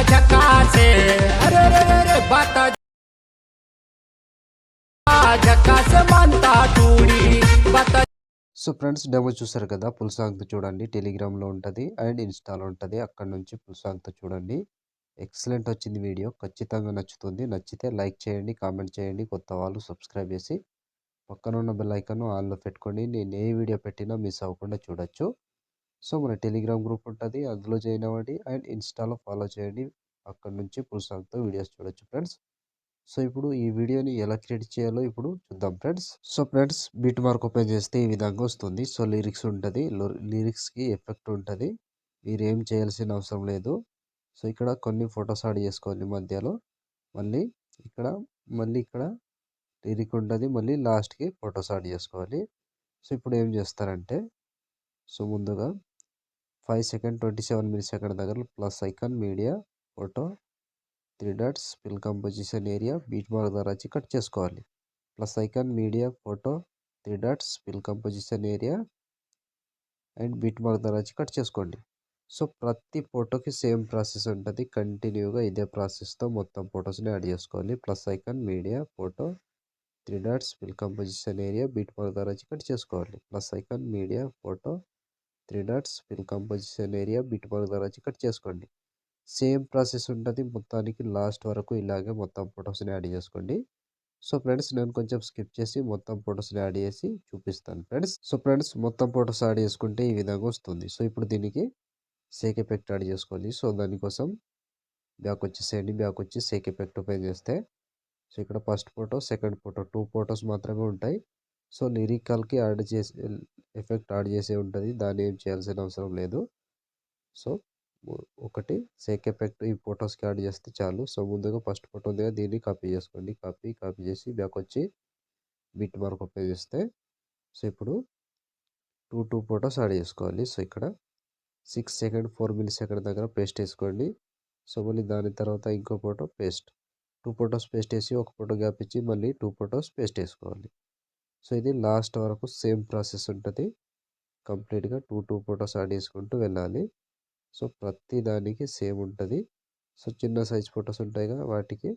झकास है, अरे रे रे रे बात झकास मानता टूडी बात. సో ఫ్రెండ్స్ డెమో చూసారు కదా, ఫుల్ సాంగ్తో చూడండి. టెలిగ్రామ్లో ఉంటుంది అండ్ ఇన్స్టాలో ఉంటుంది. అక్కడ నుంచి ఫుల్ సాంగ్తో చూడండి. ఎక్సలెంట్ వచ్చింది వీడియో, ఖచ్చితంగా నచ్చుతుంది. నచ్చితే లైక్ చేయండి, కామెంట్ చేయండి. కొత్త వాళ్ళు సబ్స్క్రైబ్ చేసి పక్కన ఉన్న బెల్ ఐకాన్ ఆన్లో పెట్టుకోండి. నేను ఏ వీడియో పెట్టినా మిస్ అవ్వకుండా చూడొచ్చు. సో మన టెలిగ్రామ్ గ్రూప్ ఉంటుంది, అందులో జాయిన్ అవ్వండి అండ్ ఇన్స్టాలో ఫాలో చేయండి. అక్కడ నుంచి ఫుల్ సాంగ్తో వీడియోస్ చూడొచ్చు ఫ్రెండ్స్. సో ఇప్పుడు ఈ వీడియోని ఎలా క్రియేట్ చేయాలో ఇప్పుడు చూద్దాం friends. So friends, beat mark open చేస్తే ఈ విధంగా వస్తుంది. సో లిరిక్స్ ఉంటుంది, లిరిక్స్కి ఎఫెక్ట్ ఉంటుంది. మీరు ఏం చేయాల్సిన అవసరం లేదు. సో ఇక్కడ కొన్ని ఫొటోస్ యాడ్ చేసుకోవాలి మధ్యలో. మళ్ళీ ఇక్కడ ఇక్కడ లిరిక్ ఉంటుంది, మళ్ళీ లాస్ట్కి ఫొటోస్ యాడ్ చేసుకోవాలి. సో ఇప్పుడు ఏం చేస్తారంటే, సో ముందుగా 5 సెకండ్ 27 మిల్లీ సెకండ్ దగ్గర plus icon media photo 3 dots fill composition area beat mark ద్వారా వచ్చి కట్ చేసుకోవాలి. Plus icon media photo 3 dots fill composition area and beat mark ద్వారా వచ్చి కట్ చేసుకోండి. సో ప్రతి ఫోటోకి సేమ్ ప్రాసెస్ ఉంటుంది. కంటిన్యూగా ఇదే ప్రాసెస్తో మొత్తం ఫొటోస్ని యాడ్ చేసుకోవాలి. Plus icon media photo 3 dots fill composition area beat mark ద్వారా వచ్చి కట్ చేసుకోవాలి. Plus icon media photo 3 dots fill composition area beat mark ద్వారా వచ్చి కట్ చేసుకోండి. సేమ్ ప్రాసెస్ ఉంటుంది మొత్తానికి, లాస్ట్ వరకు ఇలాగే మొత్తం ఫొటోస్ని యాడ్ చేసుకోండి. సో ఫ్రెండ్స్, నేను కొంచెం స్కిప్ చేసి మొత్తం ఫొటోస్ని యాడ్ చేసి చూపిస్తాను ఫ్రెండ్స్. సో ఫ్రెండ్స్, మొత్తం ఫొటోస్ యాడ్ చేసుకుంటే ఈ విధంగా వస్తుంది. సో ఇప్పుడు దీనికి సేక్ ఎఫెక్ట్ యాడ్ చేసుకోవాలి. సో దానికోసం బ్యాక్ వచ్చేసేయండి. బ్యాక్ వచ్చి సేక్ ఎఫెక్ట్ ఓపెన్ చేస్తే, సో ఇక్కడ first photo second photo 2 photos మాత్రమే ఉంటాయి. సో లిరికల్కి యాడ్ చేసి ఎఫెక్ట్ యాడ్ చేసే ఉంటుంది, దాన్ని ఏం చేయాల్సిన అవసరం లేదు. సో ఒకటి సేక్ ఎఫెక్ట్ ఈ ఫొటోస్కి యాడ్ చేస్తే చాలు. సో ముందుగా ఫస్ట్ ఫోటో ఉంది కదా, దీన్ని కాపీ చేసుకోండి. కాపీ చేసి బ్యాక్ వచ్చి బిట్ మార్క్ ఓపెన్ చేస్తే, సో ఇప్పుడు 2 ఫొటోస్ యాడ్ చేసుకోవాలి. సో ఇక్కడ 6 సెకండ్ 4 మిల్లీ సెకండ్ దగ్గర పేస్ట్ వేసుకోండి. సో మళ్ళీ దాని తర్వాత ఇంకో ఫోటో పేస్ట్, 2 ఫొటోస్ పేస్ట్ వేసి ఒక ఫోటో గ్యాప్ ఇచ్చి మళ్ళీ 2 ఫొటోస్ పేస్ట్ వేసుకోవాలి. సో ఇది లాస్ట్ వరకు సేమ్ ప్రాసెస్ ఉంటుంది. కంప్లీట్గా 2 ఫొటోస్ యాడ్ చేసుకుంటూ వెళ్ళాలి. సో ప్రతి దానికి సేమ్ ఉంటుంది. సో చిన్న సైజ్ ఫొటోస్ ఉంటాయి కదా, వాటికి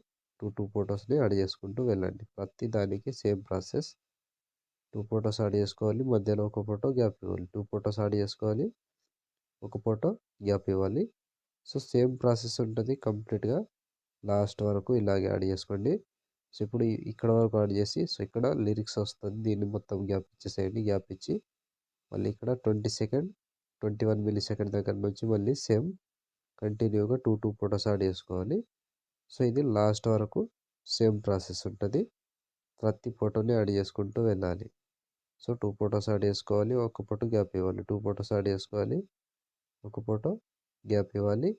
2 ఫొటోస్ని యాడ్ చేసుకుంటూ వెళ్ళండి. ప్రతి దానికి సేమ్ ప్రాసెస్. 2 ఫొటోస్ యాడ్ చేసుకోవాలి, మధ్యలో ఒక ఫోటో గ్యాప్ ఇవ్వాలి. 2 ఫొటోస్ యాడ్ చేసుకోవాలి, ఒక ఫోటో గ్యాప్ ఇవ్వాలి. సో సేమ్ ప్రాసెస్ ఉంటుంది కంప్లీట్గా లాస్ట్ వరకు ఇలాగే యాడ్ చేసుకోండి. సో ఇప్పుడు ఇక్కడ వరకు యాడ్ చేసి, సో ఇక్కడ లిరిక్స్ వస్తుంది, దీన్ని మొత్తం గ్యాప్ ఇచ్చేసేయండి. గ్యాప్ ఇచ్చి మళ్ళీ ఇక్కడ 20 సెకండ్ 21 మిల్లీ సెకండ్ దగ్గర నుంచి మళ్ళీ సేమ్ కంటిన్యూగా 2 ఫొటోస్ యాడ్ చేసుకోవాలి. సో ఇది లాస్ట్ వరకు సేమ్ ప్రాసెస్ ఉంటుంది. ప్రతి ఫోటోని యాడ్ చేసుకుంటూ వెళ్ళాలి. సో 2 ఫొటోస్ యాడ్ చేసుకోవాలి, ఒక ఫోటో గ్యాప్ ఇవ్వాలి. 2 ఫొటోస్ యాడ్ చేసుకోవాలి, ఒక ఫోటో గ్యాప్ ఇవ్వాలి.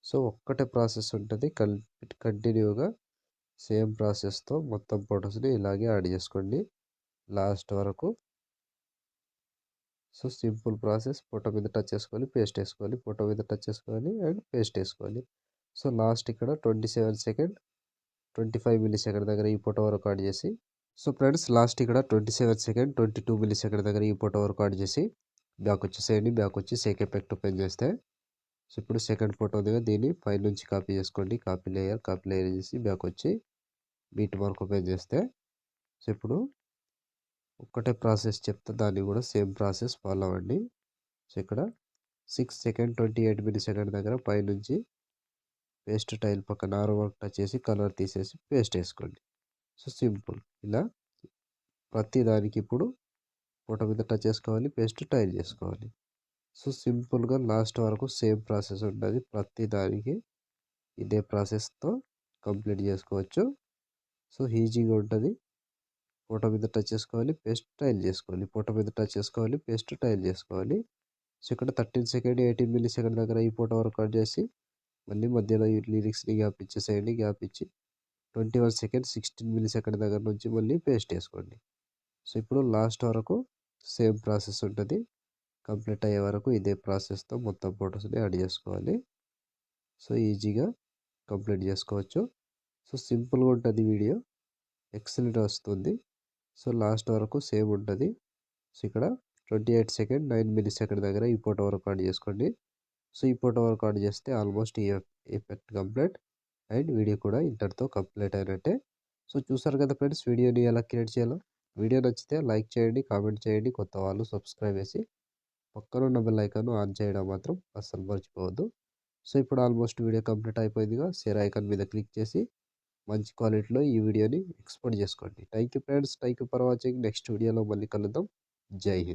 సో ఒక్కటే ప్రాసెస్ ఉంటుంది కంటిన్యూగా సేమ్ ప్రాసెస్తో మొత్తం ఫొటోస్ని ఇలాగే యాడ్ చేసుకోండి లాస్ట్ వరకు. So simple process. ఫోటో మీద టచ్ చేసుకోవాలి, పేస్ట్ వేసుకోవాలి, ఫోటో మీద టచ్ చేసుకోవాలి అండ్ పేస్ట్ వేసుకోవాలి. సో లాస్ట్ ఇక్కడ 27 సెకండ్ 25 మిల్లీ సెకండ్ దగ్గర ఈ ఫోటో వరకు యాడ్ చేసి, సో ఫ్రెండ్స్ లాస్ట్ ఇక్కడ 27 సెకండ్ 22 మిల్లీ సెకండ్ దగ్గర ఈ ఫోటో వరకు యాడ్ చేసి బ్యాక్ వచ్చేసేయండి. బ్యాక్ వచ్చి సేక్ ఎఫెక్ట్ ఓపెన్ చేస్తే, సో ఇప్పుడు సెకండ్ ఫోటో ఉంది కదా, దీన్ని పై నుంచి కాపీ చేసుకోండి. కాపీ లేయర్ చేసి బ్యాక్ వచ్చి బీట్ మార్క్ ఓపెన్ చేస్తే, సో ఇప్పుడు ఒక్కటే ప్రాసెస్ చెప్తే దాన్ని కూడా సేమ్ ప్రాసెస్ ఫాలో అవ్వండి. సో ఇక్కడ 6 సెకండ్ 28 మిల్లీ సెకండ్ దగ్గర పైనుంచి పేస్ట్ టైల్ పక్కన ఆరో వర్క్ టచ్ చేసి కలర్ తీసేసి పేస్ట్ వేసుకోండి. So simple. ఇలా ప్రతి దానికి ఇప్పుడు ఫోటో మీద టచ్ చేసుకోవాలి, పేస్ట్ టైల్ చేసుకోవాలి. సో సింపుల్గా లాస్ట్ వరకు సేమ్ ప్రాసెస్ ఉంటుంది. ప్రతి దానికి ఇదే ప్రాసెస్తో కంప్లీట్ చేసుకోవచ్చు. సో ఈజీగా ఉంటుంది. ఫోటో మీద టచ్ చేసుకోవాలి, పేస్ట్ టైల్ చేసుకోవాలి, ఫోటో మీద టచ్ చేసుకోవాలి, పేస్ట్ టైల్ చేసుకోవాలి. సో ఇక్కడ 13 సెకండ్ 18 మిల్లీ సెకండ్ దగ్గర ఈ ఫోటో వరకు కట్ చేసి మళ్ళీ మధ్యలో ఈ లిరిక్స్ని గ్యాప్ ఇచ్చేసేయండి. గ్యాప్ ఇచ్చి 21 సెకండ్ 16 మిల్లీ సెకండ్ దగ్గర నుంచి మళ్ళీ పేస్ట్ వేసుకోండి. సో ఇప్పుడు లాస్ట్ వరకు సేమ్ ప్రాసెస్ ఉంటుంది. కంప్లీట్ అయ్యే వరకు ఇదే ప్రాసెస్తో మొత్తం ఫొటోస్ని యాడ్ చేసుకోవాలి. సో ఈజీగా కంప్లీట్ చేసుకోవచ్చు. సో సింపుల్గా ఉంటుంది వీడియో, ఎక్సలెంట్ వస్తుంది. సో లాస్ట్ వరకు సేమ్ ఉంటుంది. సో ఇక్కడ 28 సెకండ్ 9 మిల్లీ సెకండ్ దగ్గర ఈ ఫోటో వరకు యాడ్ చేసుకోండి. సో ఈ ఫోటో రికార్డ్ చేస్తే ఆల్మోస్ట్ ఈ ఎఫెక్ట్ కంప్లీట్ అండ్ వీడియో కూడా ఇంతటితో కంప్లీట్ అయినట్టే. సో చూసారు కదా ఫ్రెండ్స్, వీడియోని ఎలా క్రియేట్ చేయాలో. వీడియో నచ్చితే లైక్ చేయండి, కామెంట్ చేయండి, కొత్త వాళ్ళు సబ్స్క్రైబ్ చేసి పక్కన ఉన్న బెల్ ఐకాన్ ఆన్ చేయడం మాత్రం అస్సలు మర్చిపోవద్దు. సో ఇప్పుడు ఆల్మోస్ట్ వీడియో కంప్లీట్ అయిపోయిందిగా, షేర్ ఐకాన్ మీద క్లిక్ చేసి మంచి క్వాలిటీలో ఈ వీడియోని ఎక్స్పోర్ట్ చేసుకోండి. Thank you friends, thank you for watching. Next వీడియోలో మళ్ళీ కలుద్దాం. జై హింద్.